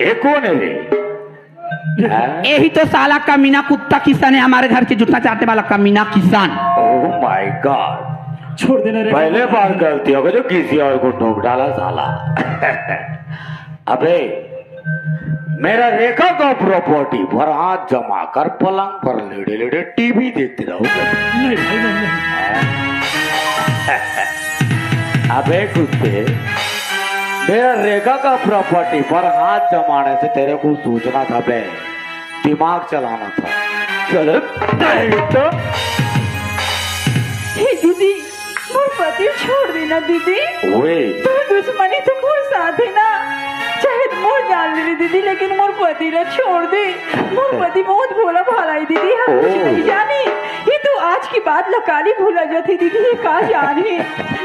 ये कौन है रे? यही तो साला कमीना कुत्ता किसान है, हमारे घर के जुटना चाहते वाला कमीना किसान। ओह माय गॉड, छोड़ देना रे। पहले बार गलती हो गई जो किसी और को ठोक डाला साला। अबे मेरा रेखा का प्रॉपर्टी पर हाथ जमा कर पलंग पर लेटे लेटे टीवी देखते रहोगे। अबे कुत्ते, मेरा रेखा का प्रॉपर्टी पर हाथ जमाने से तेरे को सोचना था बे, दिमाग चलाना था। चलो तो दीदी मोर पति छोड़ देना दीदी, ओए तो दुश्मनी तो मोर साथ है ना, चाहे मोर जान ले दीदी, लेकिन मोर पति ना छोड़ दे। मोर पति बहुत भोला भाला है दीदी, हम कुछ नहीं जानी। ये तो आज की बात लकाली भूला जाती दीदी, ये का जाने।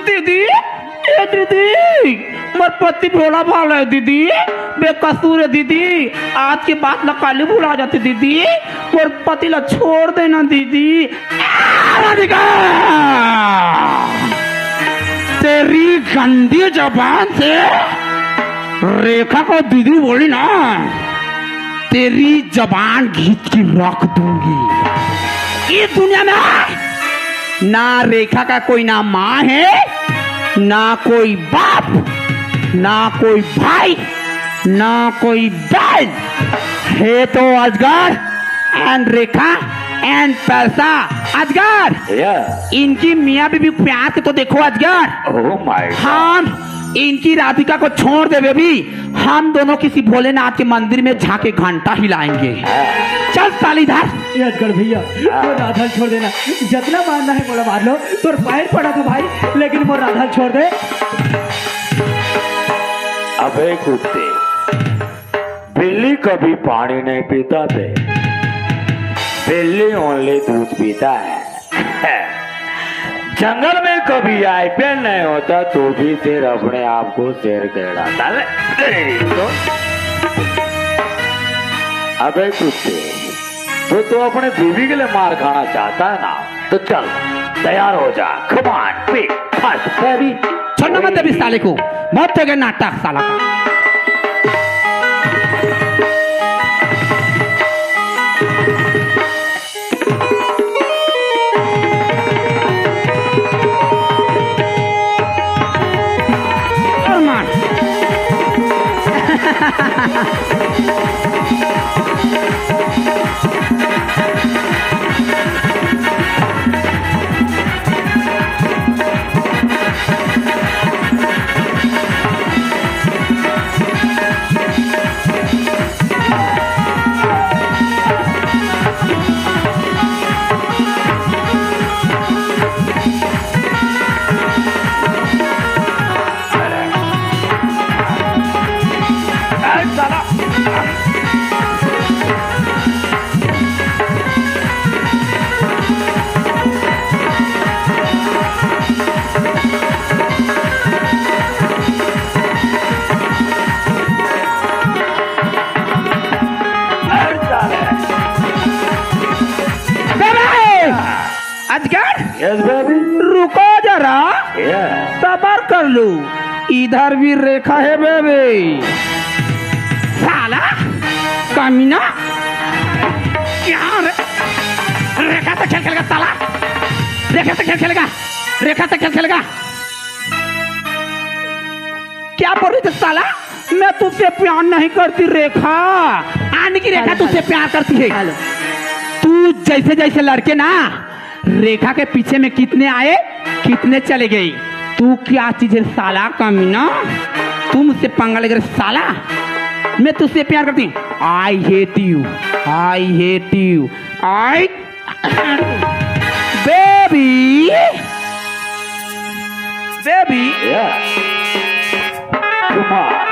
दीदी ए दीदी, मोर पति भोला भाला है दीदी, बेकसूर है दीदी, आज की बात न काली भुला जाती दीदी, मोर पति ला छोड़ देना दीदी। तेरी गंदी जबान से रेखा को दीदी बोली ना, तेरी जबान घींच के रख दूंगी। इस दुनिया में ना रेखा का कोई ना माँ है, ना कोई बाप, ना कोई भाई, ना कोई बहन है, तो अजगर एंड रेखा एंड पैसा। अजगर इनकी मियाँ बीबी प्यार से तो देखो अजगर। ओह माय गॉड, हम इनकी राधिका को छोड़ दे बेबी, हम दोनों किसी भोलेनाथ के मंदिर में झाके घंटा हिलाएंगे। चल सालीधार। अजगर भैया वो राधा छोड़ देना, जितना मारना है बोला मार लो, तोर पैर पड़ा था भाई, लेकिन वो राधा छोड़ दे। अबे कुत्ते, बिल्ली कभी पानी नहीं पीता बे, बिल्ली ओनली दूध पीता है। जंगल में कभी आईपीएल नहीं होता तो भी शेर अपने आप को शेर कहलाता है। तो अबे कुत्ते, तो अपने बीवी के लिए मार खाना चाहता है ना, तो चल तैयार हो जा। Come on pick first baby. छोड़ना मत अभी साले को, मत हो गया नाटक साला का। यस बेबी, रुको जरा, सबर कर लो, इधर भी रेखा है बेबी। साला कमीना, क्या रेखा से खेल खेलेगा साला, रेखा से खेल खेलेगा, रेखा से खेल खेलेगा। क्या बोल रही थी साला, मैं तुझसे प्यार नहीं करती रेखा, आने की रेखा तुझसे प्यार करती है। तू जैसे जैसे लड़के ना रेखा के पीछे में कितने आए कितने चले गए, तू क्या चीज है साला कमीना, तू मुझसे पंगा लेकर साला, मैं तुझसे प्यार करती हूँ। I hate you, I hate you, I baby baby. Come on.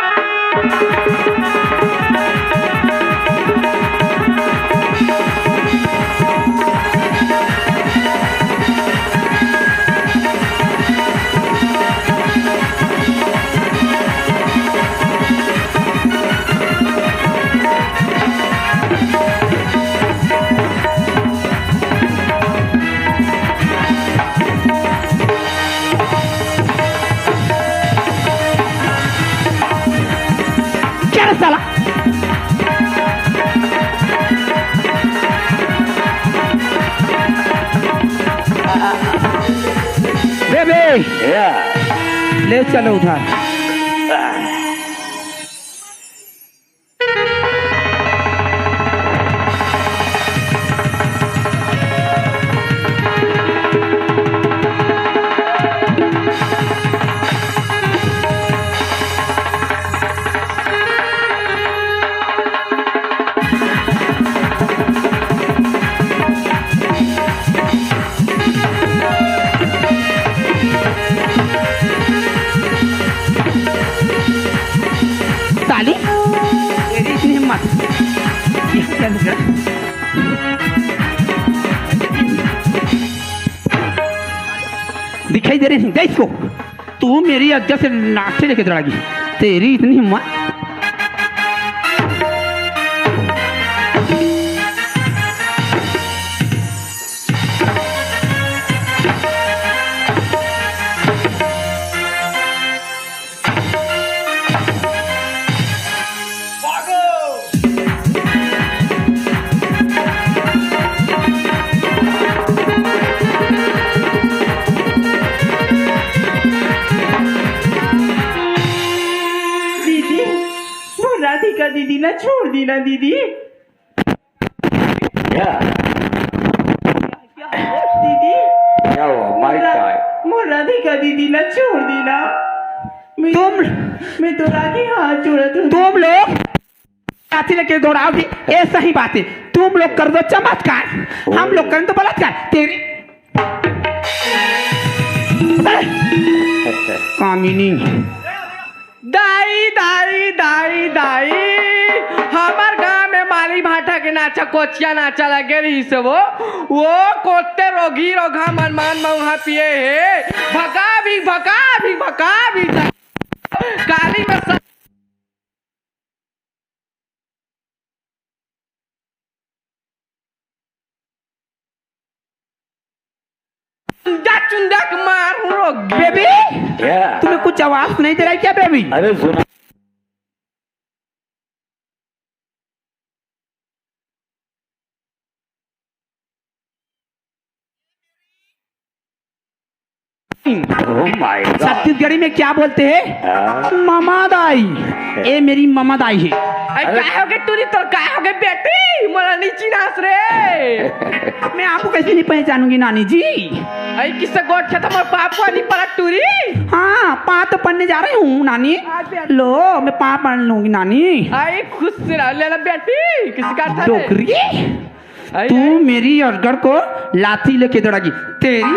चल साला। बेबे ले चलो उधर। साली तेरी इतनी हिम्मत, यहाँ क्या लग रहा? दिखाई दे रही है इसको? तू मेरी अज्जा से लाठी लेके दौड़ागी, तेरी इतनी हिम्मत? दीदी वो राधिका दीदी ना छोड़ दी ना दीदी। क्या दीदी क्या हुआ माइक का है? वो राधिका दीदी ना छोड़ दी ना। मैं तो राधी हाथ जोड़ा तुम लोग लाठी लेके दौड़ाओगे, ये सही बात है। तुम लोग कर दो चमत्कार, हम लोग करें तो बलात्कार। तेरी कामिनी दाई दाई दाई दाई हमार गांव में माली भाटा के नाचा कोचिया नाचा लगे रही से वो कोते रोगी रोगा मनमान मऊहा पिए है भगा भी काली में चुंदा मार हूँ बेबी, क्या तुम्हें कुछ आवाज नहीं दे रहा है क्या बेबी? अरे सुना ओह माय गॉड छत्तीसगढ़ी में क्या बोलते हैं? ममादाई। ये मेरी ममादाई है। क्या हो गए तुरी तो क्या हो गए बेटी मोला नीची नाच रे। मैं आपको कैसे नहीं पहचानूंगी नानी जी? आई किससे गोट खेता मोर पाप को नहीं पलट टूरी। हाँ पा तो पढ़ने जा रही हूँ नानी। लो मैं पा पढ़ लूंगी नानी। आई खुश से रह लेना बेटी किसी का था डोकरी, तू मेरी अरगड़ को लाठी लेके दौड़ागी, तेरी